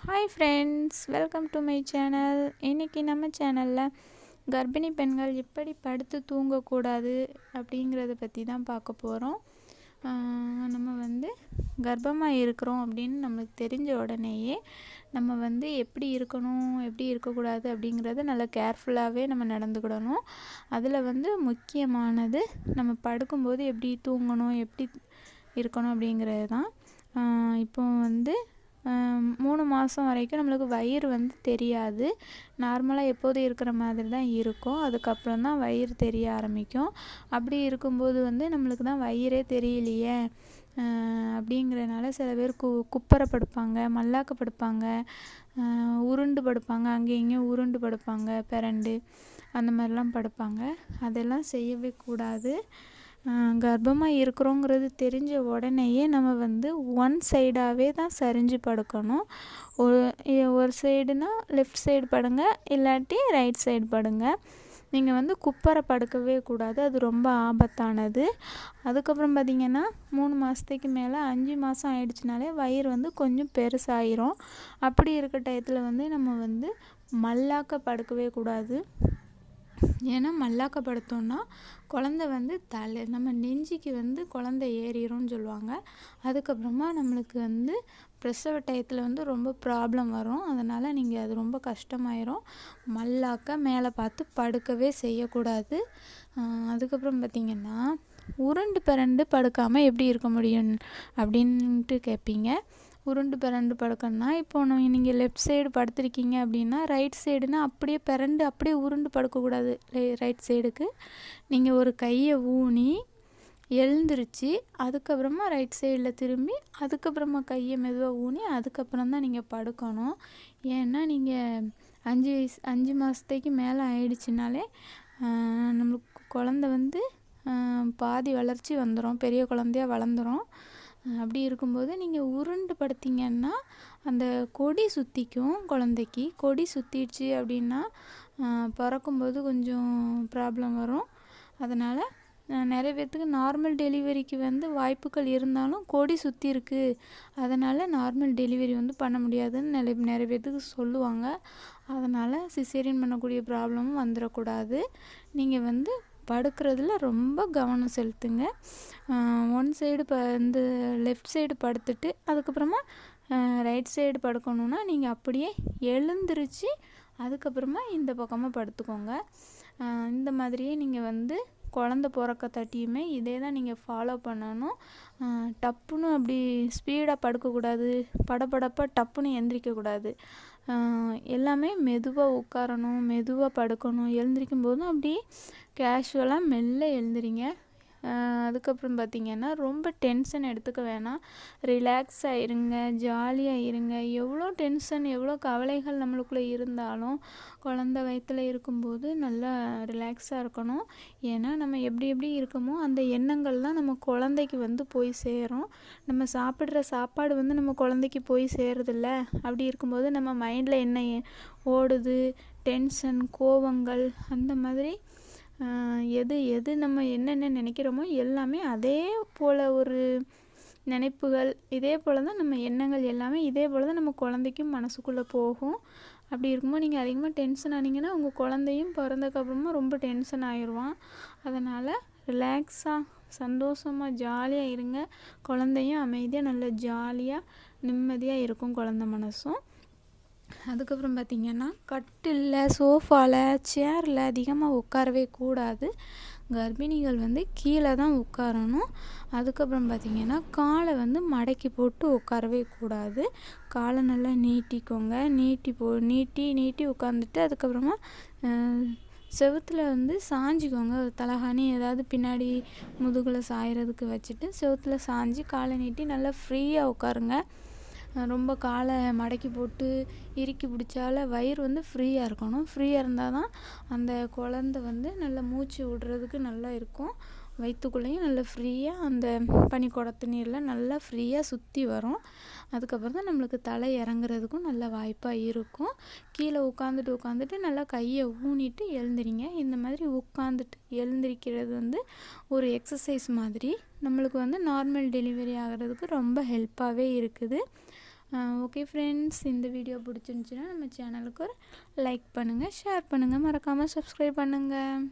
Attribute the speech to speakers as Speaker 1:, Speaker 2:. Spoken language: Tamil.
Speaker 1: Hi friends, welcome to my channel. இன்றைக்கி நம்ம சேனலில் கர்ப்பிணி பெண்கள் எப்படி படுத்து தூங்கக்கூடாது அப்படிங்கிறத பற்றி தான் பார்க்க போகிறோம். நம்ம கர்ப்பமாக இருக்கிறோம் அப்படின்னு நம்மளுக்கு தெரிஞ்ச உடனேயே நம்ம எப்படி இருக்கணும், எப்படி இருக்கக்கூடாது அப்படிங்கிறத நல்லா கேர்ஃபுல்லாகவே நம்ம நடந்துக்கிடணும். அதில் முக்கியமானது நம்ம படுக்கும்போது எப்படி தூங்கணும், எப்படி இருக்கணும் அப்படிங்கிறது தான். இப்போ 3 மாதம் வரைக்கும் நம்மளுக்கு வயிறு தெரியாது. நார்மலாக எப்போதும் இருக்கிற மாதிரி தான் இருக்கும். அதுக்கப்புறம் தான் வயிறு தெரிய ஆரம்பிக்கும். அப்படி இருக்கும்போது நம்மளுக்கு தான் வயிறே தெரியலையே அப்படிங்கிறனால சில பேர் குப்பரை படுப்பாங்க, மல்லாக்க படுப்பாங்க, உருண்டு படுப்பாங்க, அங்கேயும் இங்கேயும் உருண்டு படுப்பாங்க, பிரண்டு அந்த மாதிரிலாம் படுப்பாங்க. அதெல்லாம் செய்யவே கூடாது. கர்ப்பமாக இருக்கிறோங்கிறது தெரிஞ்ச உடனேயே நம்ம ஒன் சைடாகவே தான் சரிஞ்சு படுக்கணும். ஒரு சைடுனா லெஃப்ட் சைடு படுங்க, இல்லாட்டி ரைட் சைடு படுங்க. நீங்கள் குப்பரை படுக்கவே கூடாது, அது ரொம்ப ஆபத்தானது. அதுக்கப்புறம் பார்த்திங்கன்னா 3 மாதத்துக்கு மேலே 5 மாதம் ஆயிடுச்சுனாலே வயிறு கொஞ்சம் பெருசாயிரும். அப்படி இருக்க டயத்தில் நம்ம மல்லாக்க படுக்கவே கூடாது. ஏன்னா மல்லாக்க படுத்தோன்னா குழந்த நம்ம நெஞ்சிக்கு குழந்த ஏறிடும்னு சொல்லுவாங்க. அதுக்கப்புறமா நம்மளுக்கு பிரசவ டயத்தில் ரொம்ப ப்ராப்ளம் வரும். அதனால் நீங்கள் அது ரொம்ப கஷ்டமாயிரும். மல்லாக்க மேலே பார்த்து படுக்கவே செய்யக்கூடாது. அதுக்கப்புறம் பார்த்திங்கன்னா உருண்டு பிரண்டு படுக்காமல் எப்படி இருக்க முடியும் அப்படின்ட்டு கேட்பீங்க. உருண்டு பிரண்டு படுக்கணும்னா இப்போ நீங்கள் லெஃப்ட் சைடு படுத்திருக்கீங்க அப்படின்னா ரைட் சைடுனா அப்படியே பிரண்டு அப்படியே உருண்டு படுக்கக்கூடாது. ரைட் சைடுக்கு நீங்கள் ஒரு கையை ஊனி எழுந்திருச்சு அதுக்கப்புறமா ரைட் சைடில் திரும்பி அதுக்கப்புறமா கையை மெதுவாக ஊனி அதுக்கப்புறம் தான் நீங்கள் படுக்கணும். ஏன்னா நீங்கள் 5 மாதத்துக்கு மேலே ஆயிடுச்சுனாலே நம்மளுக்கு குழந்த பாதி வளர்ச்சி வந்துடும், பெரிய குழந்தையாக வளர்ந்துடும். அப்படி இருக்கும்போது நீங்கள் உருண்டு படுத்திங்கன்னா அந்த கொடி சுற்றிக்கும். குழந்தைக்கு கொடி சுற்றிடுச்சு அப்படின்னா பிறக்கும்போது கொஞ்சம் ப்ராப்ளம் வரும். அதனால் நிறைய பேர்த்துக்கு நார்மல் டெலிவரிக்கு வாய்ப்புகள் இருந்தாலும் கொடி சுற்றி இருக்குது, அதனால் நார்மல் டெலிவரி பண்ண முடியாதுன்னு நிறைய பேர்த்துக்கு சொல்லுவாங்க. அதனால் சிசேரியன் பண்ணக்கூடிய ப்ராப்ளமும் வந்துடக்கூடாது. நீங்கள் படுக்கிறதுல ரொம்ப கவனம் செலுத்துங்க. ஒன் சைடு லெஃப்ட் சைடு படுத்துட்டு அதுக்கப்புறமா ரைட் சைடு படுக்கணுன்னா நீங்கள் அப்படியே எழுந்திருச்சு அதுக்கப்புறமா இந்த பக்கமாக படுத்துக்கோங்க. இந்த மாதிரியே நீங்கள் குழந்த பிறக்க தட்டியுமே இதே தான் நீங்கள் ஃபாலோ பண்ணணும். டப்புன்னு அப்படி ஸ்பீடாக படுக்கக்கூடாது, படபடப்பாக டப்புன்னு எந்திரிக்கக்கூடாது. எல்லாமே மெதுவாக உட்காரணும், மெதுவாக படுக்கணும். எழுந்திரிக்கும் போதும் அப்படியே கேஷுவலாக மெல்ல எழுந்திரிங்க. அதுக்கப்புறம் பார்த்திங்கன்னா ரொம்ப டென்ஷன் எடுத்துக்க வேணாம், ரிலாக்ஸாக இருங்க, ஜாலியாக இருங்க. எவ்வளோ டென்ஷன் எவ்வளோ கவலைகள் நம்மளுக்குள்ளே இருந்தாலும் குழந்த வயிற்றில் இருக்கும்போது நல்லா ரிலாக்ஸாக இருக்கணும். ஏன்னா நம்ம எப்படி இருக்கோமோ அந்த எண்ணங்கள் தான் நம்ம குழந்தைக்கு போய் சேரும். நம்ம சாப்பிட்ற சாப்பாடு நம்ம குழந்தைக்கு போய் சேருதில்ல. அப்படி இருக்கும்போது நம்ம மைண்டில் என்ன ஓடுது, டென்ஷன், கோவங்கள், அந்த மாதிரி எது நம்ம என்னென்ன நினைக்கிறோமோ எல்லாமே அதே போல் ஒரு நினைப்புகள், இதே போல் தான் நம்ம எண்ணங்கள் எல்லாமே இதே போல் தான் நம்ம குழந்தைக்கும் மனசுக்குள்ளே போகும். அப்படி இருக்கும்போது நீங்கள் அதிகமாக டென்ஷன் ஆனீங்கன்னா உங்கள் குழந்தையும் பிறந்ததுக்கப்புறமா ரொம்ப டென்ஷன் ஆயிடுவான். அதனால் ரிலாக்ஸாக சந்தோஷமாக ஜாலியாக இருங்க. குழந்தையும் அமைதியாக நல்ல ஜாலியாக நிம்மதியாக இருக்கும் குழந்த மனசும். அதுக்கப்புறம் பார்த்திங்கன்னா கட்டிலில், சோஃபாவில், சேரில் அதிகமாக உட்காரவே கூடாது. கர்ப்பிணிகள் கீழே தான் உட்காரணும். அதுக்கப்புறம் பார்த்திங்கன்னா காலை மடக்கி போட்டு உட்காரவே கூடாது. காலை நல்லா நீட்டிக்கோங்க. நீட்டி உட்காந்துட்டு அதுக்கப்புறமா செவுத்தில் சாஞ்சிக்கோங்க. ஒரு தலகாணி ஏதாவது பின்னாடி முதுகில் சாயறதுக்கு வச்சுட்டு செவுத்தில் சாஞ்சி காலை நீட்டி நல்லா ஃப்ரீயாக உட்காருங்க. ரொம்ப காலை மடக்கி போட்டு இறுக்கி பிடிச்சால வயிறு ஃப்ரீயாக இருக்கணும். ஃப்ரீயாக இருந்தால் தான் அந்த குழந்த நல்லா மூச்சு விடுறதுக்கு நல்லா இருக்கும். வயிற்றுக்குள்ளேயும் நல்லா ஃப்ரீயாக அந்த பனிக்குடத்து நீரில் நல்லா ஃப்ரீயாக சுற்றி வரும். அதுக்கப்புறம் தான் நம்மளுக்கு தலை இறங்குறதுக்கும் நல்ல வாய்ப்பாக இருக்கும். கீழே உட்காந்துட்டு நல்லா கையை ஊனிட்டு எழுந்திரிங்க. இந்த மாதிரி உட்காந்துட்டு எழுந்திரிக்கிறது ஒரு எக்ஸசைஸ் மாதிரி நம்மளுக்கு நார்மல் டெலிவரி ஆகிறதுக்கு ரொம்ப ஹெல்ப்பாகவே இருக்குது. ஓகே ஃப்ரெண்ட்ஸ், இந்த வீடியோ பிடிச்சிருந்துச்சின்னா நம்ம சேனலுக்கு ஒரு லைக் பண்ணுங்கள், ஷேர் பண்ணுங்கள், மறக்காமல் சப்ஸ்கிரைப் பண்ணுங்கள்.